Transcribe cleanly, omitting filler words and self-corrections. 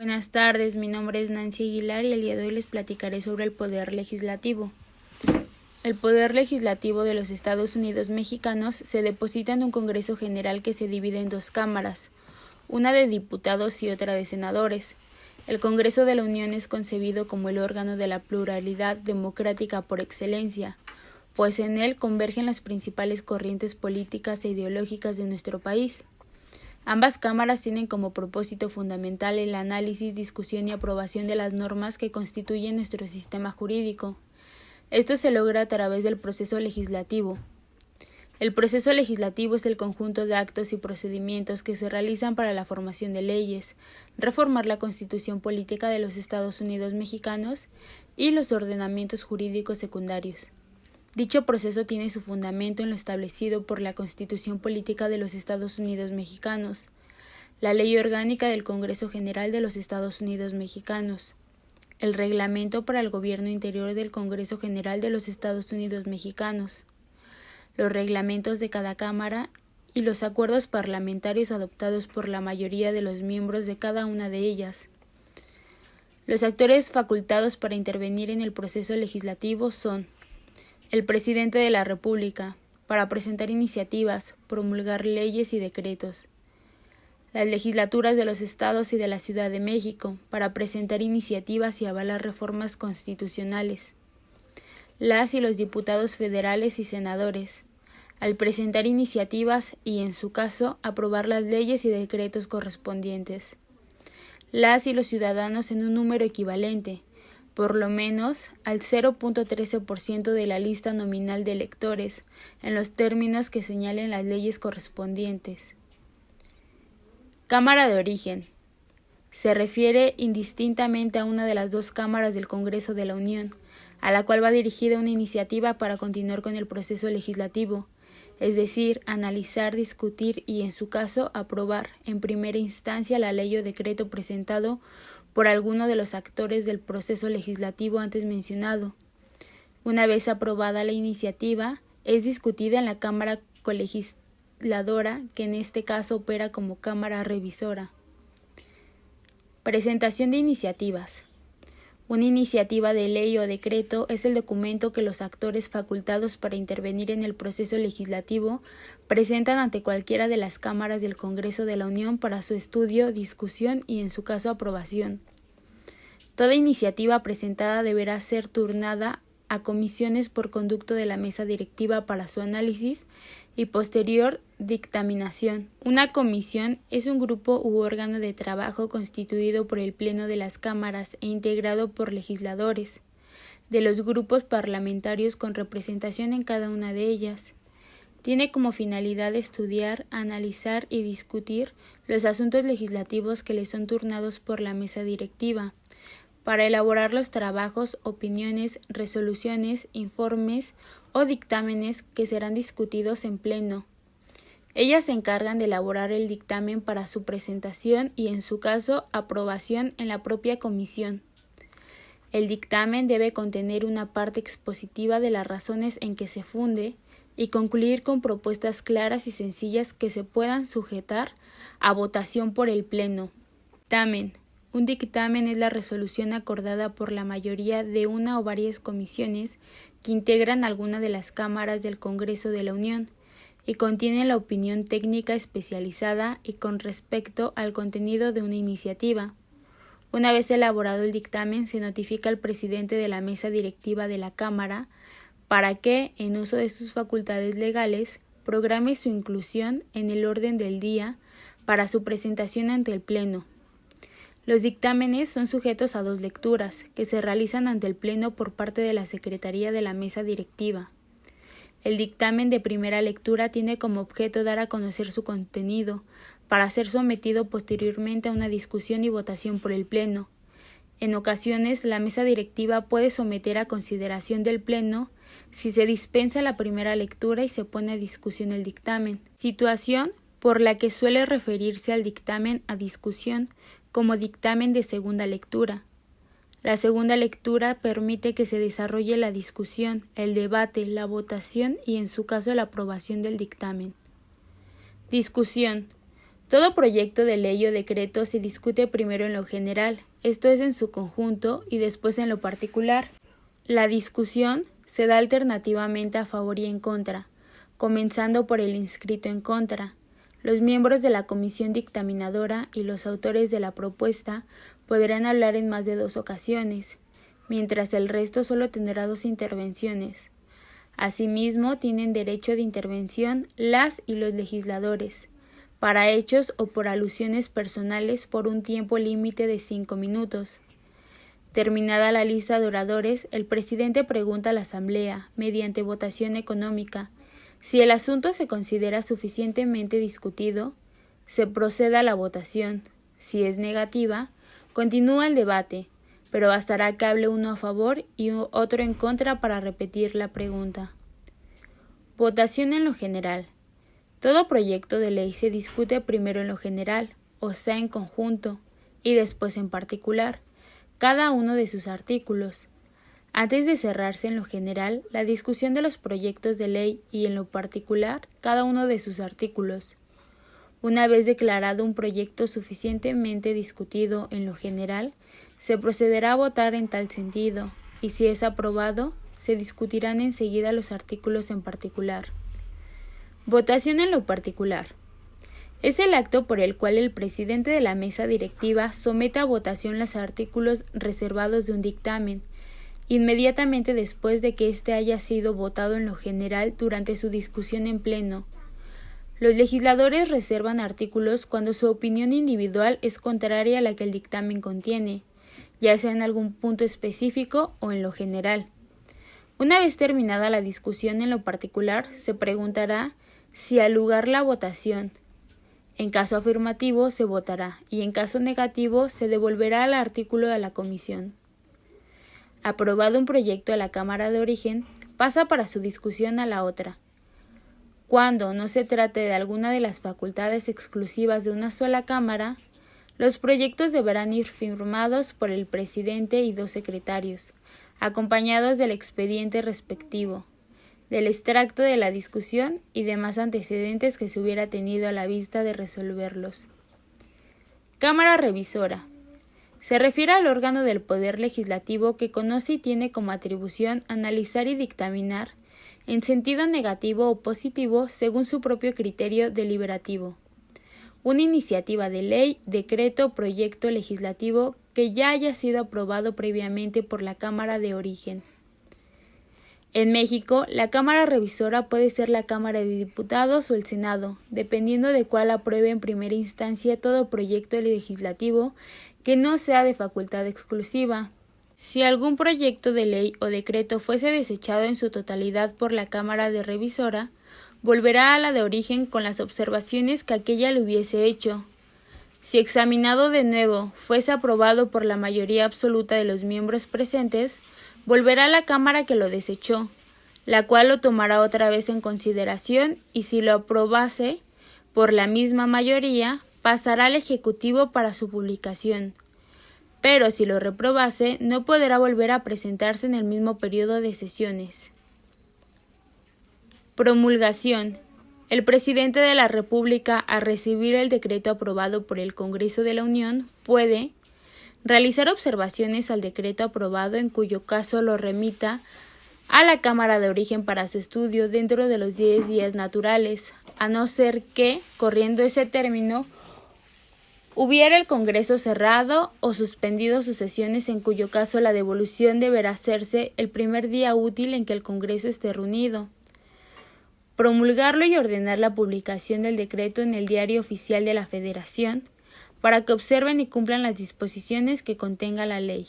Buenas tardes, mi nombre es Nancy Aguilar y el día de hoy les platicaré sobre el poder legislativo. El poder legislativo de los Estados Unidos mexicanos se deposita en un Congreso General que se divide en dos cámaras, una de diputados y otra de senadores. El Congreso de la Unión es concebido como el órgano de la pluralidad democrática por excelencia, pues en él convergen las principales corrientes políticas e ideológicas de nuestro país. Ambas cámaras tienen como propósito fundamental el análisis, discusión y aprobación de las normas que constituyen nuestro sistema jurídico. Esto se logra a través del proceso legislativo. El proceso legislativo es el conjunto de actos y procedimientos que se realizan para la formación de leyes, reformar la Constitución política de los Estados Unidos mexicanos y los ordenamientos jurídicos secundarios. Dicho proceso tiene su fundamento en lo establecido por la Constitución Política de los Estados Unidos Mexicanos, la Ley Orgánica del Congreso General de los Estados Unidos Mexicanos, el Reglamento para el Gobierno Interior del Congreso General de los Estados Unidos Mexicanos, los reglamentos de cada Cámara y los acuerdos parlamentarios adoptados por la mayoría de los miembros de cada una de ellas. Los actores facultados para intervenir en el proceso legislativo son el presidente de la República, para presentar iniciativas, promulgar leyes y decretos. Las legislaturas de los estados y de la Ciudad de México, para presentar iniciativas y avalar reformas constitucionales. Las y los diputados federales y senadores, al presentar iniciativas y, en su caso, aprobar las leyes y decretos correspondientes. Las y los ciudadanos en un número equivalente, por lo menos al 0.13% de la lista nominal de electores, en los términos que señalen las leyes correspondientes. Cámara de origen. Se refiere indistintamente a una de las dos cámaras del Congreso de la Unión, a la cual va dirigida una iniciativa para continuar con el proceso legislativo, es decir, analizar, discutir y, en su caso, aprobar en primera instancia la ley o decreto presentado por alguno de los actores del proceso legislativo antes mencionado. Una vez aprobada la iniciativa, es discutida en la Cámara Colegisladora, que en este caso opera como Cámara Revisora. Presentación de iniciativas. Una iniciativa de ley o decreto es el documento que los actores facultados para intervenir en el proceso legislativo presentan ante cualquiera de las cámaras del Congreso de la Unión para su estudio, discusión y, en su caso, aprobación. Toda iniciativa presentada deberá ser turnada a comisiones por conducto de la mesa directiva para su análisis y posterior dictaminación. Una comisión es un grupo u órgano de trabajo constituido por el Pleno de las cámaras e integrado por legisladores de los grupos parlamentarios con representación en cada una de ellas. Tiene como finalidad estudiar, analizar y discutir los asuntos legislativos que le son turnados por la mesa directiva, para elaborar los trabajos, opiniones, resoluciones, informes o dictámenes que serán discutidos en pleno. Ellas se encargan de elaborar el dictamen para su presentación y, en su caso, aprobación en la propia comisión. El dictamen debe contener una parte expositiva de las razones en que se funde y concluir con propuestas claras y sencillas que se puedan sujetar a votación por el pleno. Dictamen. Un dictamen es la resolución acordada por la mayoría de una o varias comisiones que integran alguna de las cámaras del Congreso de la Unión y contiene la opinión técnica especializada y con respecto al contenido de una iniciativa. Una vez elaborado el dictamen, se notifica al presidente de la mesa directiva de la Cámara para que, en uso de sus facultades legales, programe su inclusión en el orden del día para su presentación ante el Pleno. Los dictámenes son sujetos a dos lecturas, que se realizan ante el Pleno por parte de la Secretaría de la Mesa Directiva. El dictamen de primera lectura tiene como objeto dar a conocer su contenido, para ser sometido posteriormente a una discusión y votación por el Pleno. En ocasiones, la Mesa Directiva puede someter a consideración del Pleno si se dispensa la primera lectura y se pone a discusión el dictamen, situación por la que suele referirse al dictamen a discusión como dictamen de segunda lectura. La segunda lectura permite que se desarrolle la discusión, el debate, la votación y, en su caso, la aprobación del dictamen. Discusión. Todo proyecto de ley o decreto se discute primero en lo general, esto es en su conjunto, y después en lo particular. La discusión se da alternativamente a favor y en contra, comenzando por el inscrito en contra. Los miembros de la comisión dictaminadora y los autores de la propuesta podrán hablar en más de 2 ocasiones, mientras el resto solo tendrá 2 intervenciones. Asimismo, tienen derecho de intervención las y los legisladores, para hechos o por alusiones personales por un tiempo límite de 5 minutos. Terminada la lista de oradores, el presidente pregunta a la Asamblea, mediante votación económica, si el asunto se considera suficientemente discutido, se procede a la votación. Si es negativa, continúa el debate, pero bastará que hable uno a favor y otro en contra para repetir la pregunta. Votación en lo general. Todo proyecto de ley se discute primero en lo general, o sea en conjunto, y después en particular, cada uno de sus artículos. Antes de cerrarse en lo general, la discusión de los proyectos de ley y en lo particular, cada uno de sus artículos. Una vez declarado un proyecto suficientemente discutido en lo general, se procederá a votar en tal sentido, y si es aprobado, se discutirán enseguida los artículos en particular. Votación en lo particular. Es el acto por el cual el presidente de la mesa directiva somete a votación los artículos reservados de un dictamen, inmediatamente después de que éste haya sido votado en lo general durante su discusión en pleno. Los legisladores reservan artículos cuando su opinión individual es contraria a la que el dictamen contiene, ya sea en algún punto específico o en lo general. Una vez terminada la discusión en lo particular, se preguntará si al lugar la votación. En caso afirmativo se votará y en caso negativo se devolverá al artículo de la comisión. Aprobado un proyecto a la Cámara de Origen, pasa para su discusión a la otra. Cuando no se trate de alguna de las facultades exclusivas de una sola Cámara, los proyectos deberán ir firmados por el presidente y 2 secretarios, acompañados del expediente respectivo, del extracto de la discusión y demás antecedentes que se hubiera tenido a la vista de resolverlos. Cámara revisora. Se refiere al órgano del Poder Legislativo que conoce y tiene como atribución analizar y dictaminar, en sentido negativo o positivo según su propio criterio deliberativo, una iniciativa de ley, decreto o proyecto legislativo que ya haya sido aprobado previamente por la Cámara de Origen. En México, la Cámara Revisora puede ser la Cámara de Diputados o el Senado, dependiendo de cuál apruebe en primera instancia todo proyecto legislativo que no sea de facultad exclusiva. Si algún proyecto de ley o decreto fuese desechado en su totalidad por la Cámara de Revisora, volverá a la de origen con las observaciones que aquella le hubiese hecho. Si examinado de nuevo fuese aprobado por la mayoría absoluta de los miembros presentes, volverá a la Cámara que lo desechó, la cual lo tomará otra vez en consideración y si lo aprobase por la misma mayoría, pasará al Ejecutivo para su publicación. Pero si lo reprobase, no podrá volver a presentarse en el mismo periodo de sesiones. Promulgación. El presidente de la República, al recibir el decreto aprobado por el Congreso de la Unión, puede realizar observaciones al decreto aprobado, en cuyo caso lo remita a la Cámara de Origen para su estudio dentro de los 10 días naturales, a no ser que, corriendo ese término, hubiera el Congreso cerrado o suspendido sus sesiones, en cuyo caso la devolución deberá hacerse el primer día útil en que el Congreso esté reunido. Promulgarlo y ordenar la publicación del decreto en el Diario Oficial de la Federación, para que observen y cumplan las disposiciones que contenga la ley.